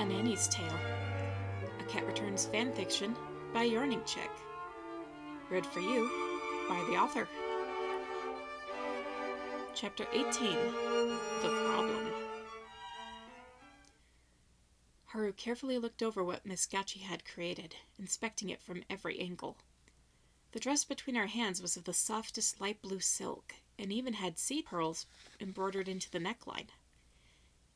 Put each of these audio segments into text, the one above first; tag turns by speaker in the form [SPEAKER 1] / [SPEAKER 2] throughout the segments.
[SPEAKER 1] A Nanny's Tale. A Cat Returns fanfiction by Yarning Chick. Read for you by the author. Chapter 18. The Problem. Haru carefully looked over what Miss Gachi had created, inspecting it from every angle. The dress between her hands was of the softest light blue silk, and even had seed pearls embroidered into the neckline.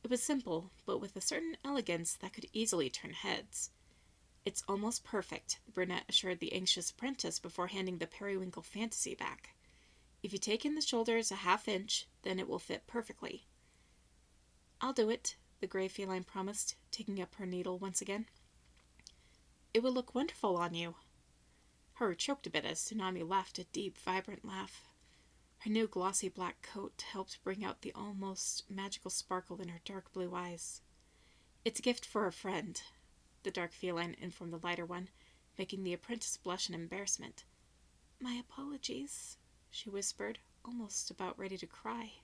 [SPEAKER 1] It was simple, but with a certain elegance that could easily turn heads. "It's almost perfect," the brunette assured the anxious apprentice before handing the periwinkle fantasy back. "If you take in the shoulders a half-inch, then it will fit perfectly." "I'll do it," the gray feline promised, taking up her needle once again. "It will look wonderful on you." Haru choked a bit as Tsunami laughed a deep, vibrant laugh. Her new glossy black coat helped bring out the almost magical sparkle in her dark blue eyes. "It's a gift for a friend," the dark feline informed the lighter one, making the apprentice blush in embarrassment. "My apologies," she whispered, almost about ready to cry.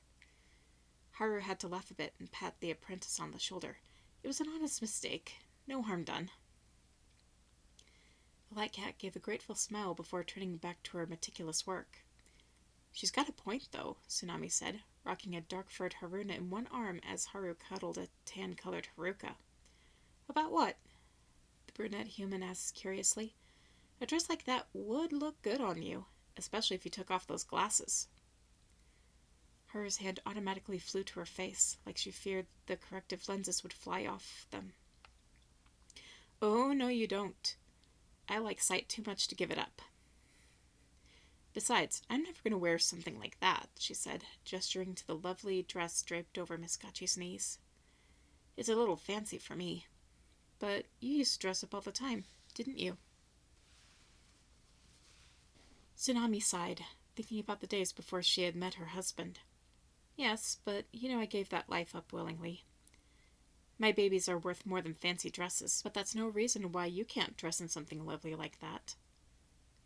[SPEAKER 1] Haru had to laugh a bit and pat the apprentice on the shoulder. It was an honest mistake. No harm done. The light cat gave a grateful smile before turning back to her meticulous work. "She's got a point, though," Tsunami said, rocking a dark-furred Haruna in one arm as Haru cuddled a tan-colored Haruka. "About what?" the brunette human asked curiously. "A dress like that would look good on you, especially if you took off those glasses." Haru's hand automatically flew to her face, like she feared the corrective lenses would fly off them. "Oh, no you don't. I like sight too much to give it up. Besides, I'm never going to wear something like that," she said, gesturing to the lovely dress draped over Miss Gachi's knees. "It's a little fancy for me. But you used to dress up all the time, didn't you?" Tsunami sighed, thinking about the days before she had met her husband. "Yes, but I gave that life up willingly. My babies are worth more than fancy dresses, but that's no reason why you can't dress in something lovely like that."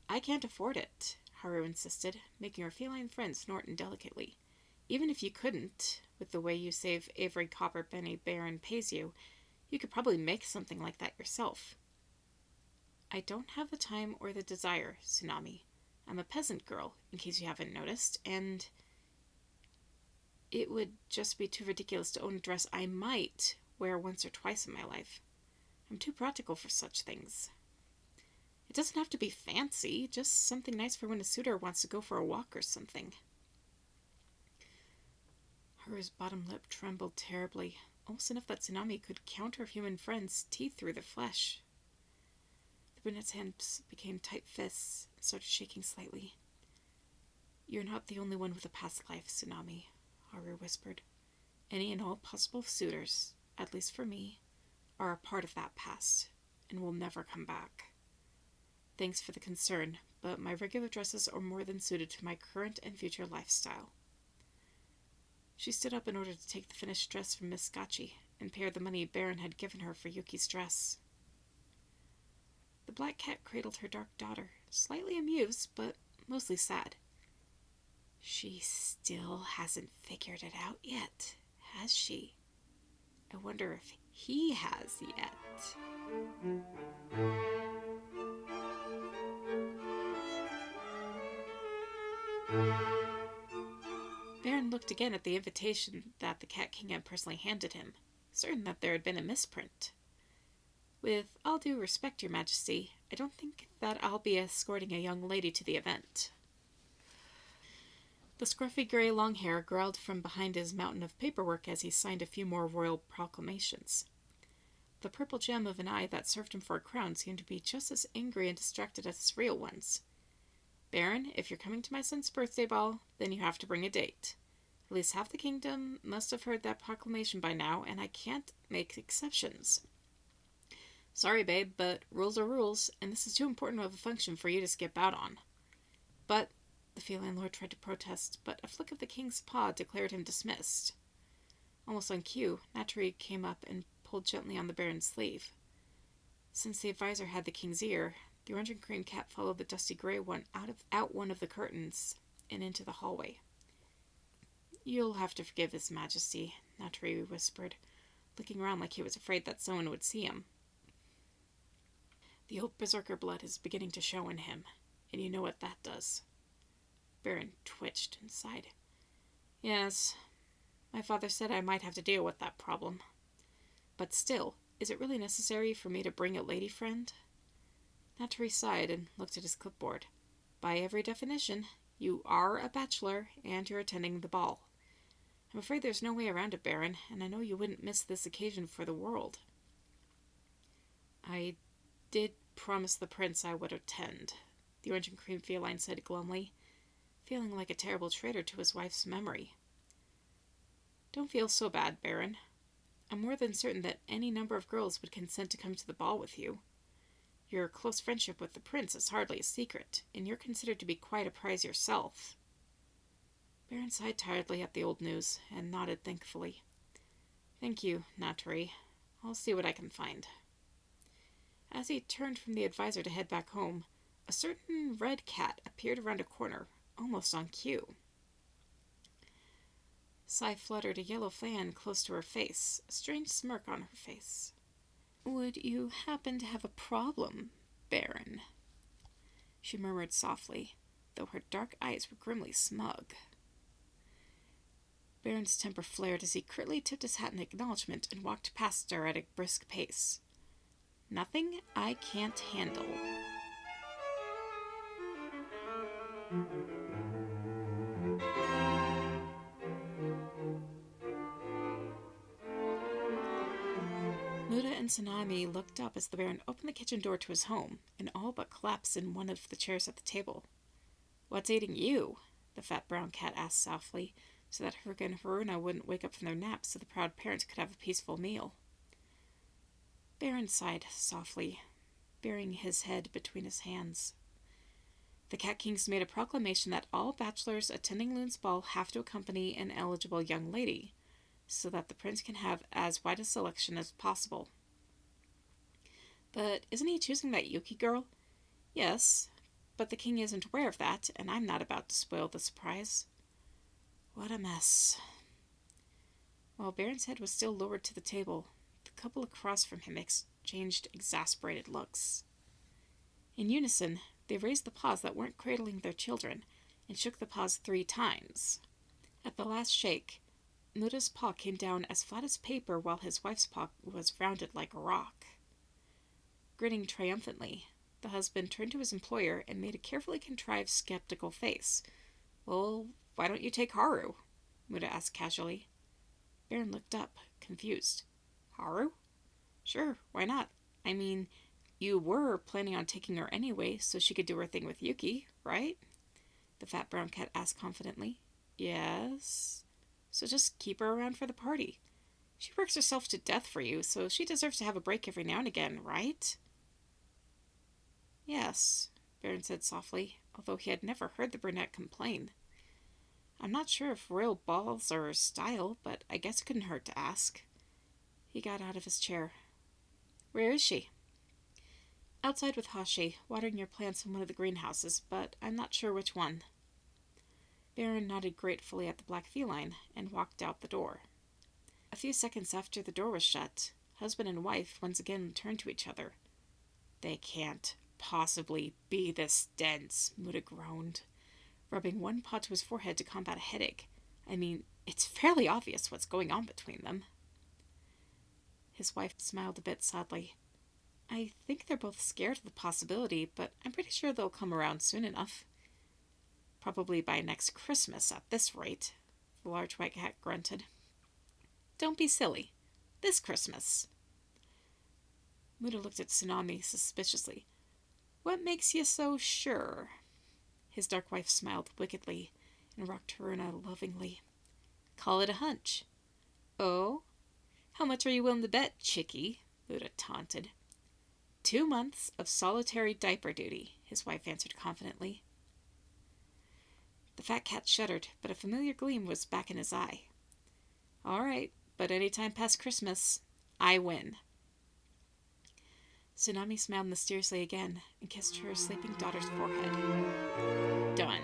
[SPEAKER 1] "I can't afford it," Haru insisted, making her feline friend snort indelicately. "Even if you couldn't, with the way you save Avery Copperpenny Baron pays you, you could probably make something like that yourself." "I don't have the time or the desire, Tsunami. I'm a peasant girl, in case you haven't noticed, and it would just be too ridiculous to own a dress I might wear once or twice in my life. I'm too practical for such things. It doesn't have to be fancy, just something nice for when a suitor wants to go for a walk or something." Haru's bottom lip trembled terribly, almost enough that Tsunami could count her human friend's teeth through the flesh. The brunette's hands became tight fists and started shaking slightly. "You're not the only one with a past life, Tsunami," Haru whispered. "Any and all possible suitors, at least for me, are a part of that past, and will never come back. Thanks for the concern, but my regular dresses are more than suited to my current and future lifestyle." She stood up in order to take the finished dress from Miss Gachi and pay her the money Baron had given her for Yuki's dress. The black cat cradled her dark daughter, slightly amused, but mostly sad. "She still hasn't figured it out yet, has she? I wonder if he has yet." Baron looked again at the invitation that the Cat King had personally handed him, certain that there had been a misprint. "With all due respect, Your Majesty, I don't think that I'll be escorting a young lady to the event." The scruffy gray long hair growled from behind his mountain of paperwork as he signed a few more royal proclamations. The purple gem of an eye that served him for a crown seemed to be just as angry and distracted as his real ones. "Baron, if you're coming to my son's birthday ball, then you have to bring a date. At least half the kingdom must have heard that proclamation by now, and I can't make exceptions. Sorry, babe, but rules are rules, and this is too important of a function for you to skip out on." "But," the feline lord tried to protest, but a flick of the king's paw declared him dismissed. Almost on cue, Naturi came up and pulled gently on the Baron's sleeve. Since the advisor had the king's ear, the orange and cream cat followed the dusty gray one out one of the curtains and into the hallway. "You'll have to forgive His Majesty," Naturi whispered, looking around like he was afraid that someone would see him. The old berserker blood is beginning to show in him, and you know what that does. Baron twitched and sighed. Yes, my father said I might have to deal with that problem. But still, is it really necessary for me to bring a lady friend? Naturi sighed and looked at his clipboard. By every definition, you are a bachelor, and you're attending the ball. I'm afraid there's no way around it, Baron, and I know you wouldn't miss this occasion for the world. I did promise the prince I would attend, the orange and cream feline said glumly, feeling like a terrible traitor to his wife's memory. Don't feel so bad, Baron. I'm more than certain that any number of girls would consent to come to the ball with you. Your close friendship with the prince is hardly a secret, and you're considered to be quite a prize yourself. Baron sighed tiredly at the old news, and nodded thankfully. Thank you, Naturi. I'll see what I can find. As he turned from the advisor to head back home, a certain red cat appeared around a corner, almost on cue. Sai fluttered a yellow fan close to her face, a strange smirk on her face. Would you happen to have a problem, Baron? She murmured softly, though her dark eyes were grimly smug. Baron's temper flared as he curtly tipped his hat in acknowledgement and walked past her at a brisk pace. Nothing I can't handle. Muda and Tsunami looked up as the Baron opened the kitchen door to his home, and all but collapsed in one of the chairs at the table. What's eating you? The fat brown cat asked softly, so that Haruka and Haruna wouldn't wake up from their naps so the proud parents could have a peaceful meal. Baron sighed softly, burying his head between his hands. The Cat Kings made a proclamation that all bachelors attending Loon's ball have to accompany an eligible young lady, so that the prince can have as wide a selection as possible. But isn't he choosing that Yuki girl? Yes, but the king isn't aware of that, and I'm not about to spoil the surprise. What a mess. While Baron's head was still lowered to the table, the couple across from him exchanged exasperated looks. In unison, they raised the paws that weren't cradling their children, and shook the paws 3 times. At the last shake, Muda's paw came down as flat as paper, while his wife's paw was rounded like a rock. Grinning triumphantly, the husband turned to his employer and made a carefully contrived skeptical face. Well, why don't you take Haru? Muda asked casually. Baron looked up, confused. Haru? Sure, why not? I mean, you were planning on taking her anyway, so she could do her thing with Yuki, right? The fat brown cat asked confidently. Yes. So just keep her around for the party. She works herself to death for you, so she deserves to have a break every now and again, right? Yes, Baron said softly, although he had never heard the brunette complain. I'm not sure if royal balls are her style, but I guess it couldn't hurt to ask. He got out of his chair. Where is she? Outside with Hashi, watering your plants in one of the greenhouses, but I'm not sure which one. Baron nodded gratefully at the black feline and walked out the door. A few seconds after the door was shut, husband and wife once again turned to each other. They can't possibly be this dense, Muda groaned, rubbing one paw to his forehead to combat a headache. I mean, it's fairly obvious what's going on between them. His wife smiled a bit sadly. I think they're both scared of the possibility, but I'm pretty sure they'll come around soon enough. Probably by next Christmas at this rate, the large white cat grunted. Don't be silly. This Christmas. Muda looked at Tsunami suspiciously. What makes you so sure? His dark wife smiled wickedly and rocked Haruna lovingly. Call it a hunch. Oh? How much are you willing to bet, chickie? Muda taunted. 2 months of solitary diaper duty, his wife answered confidently. The fat cat shuddered, but a familiar gleam was back in his eye. All right, but any time past Christmas, I win. Tsunami smiled mysteriously again and kissed her sleeping daughter's forehead. Done.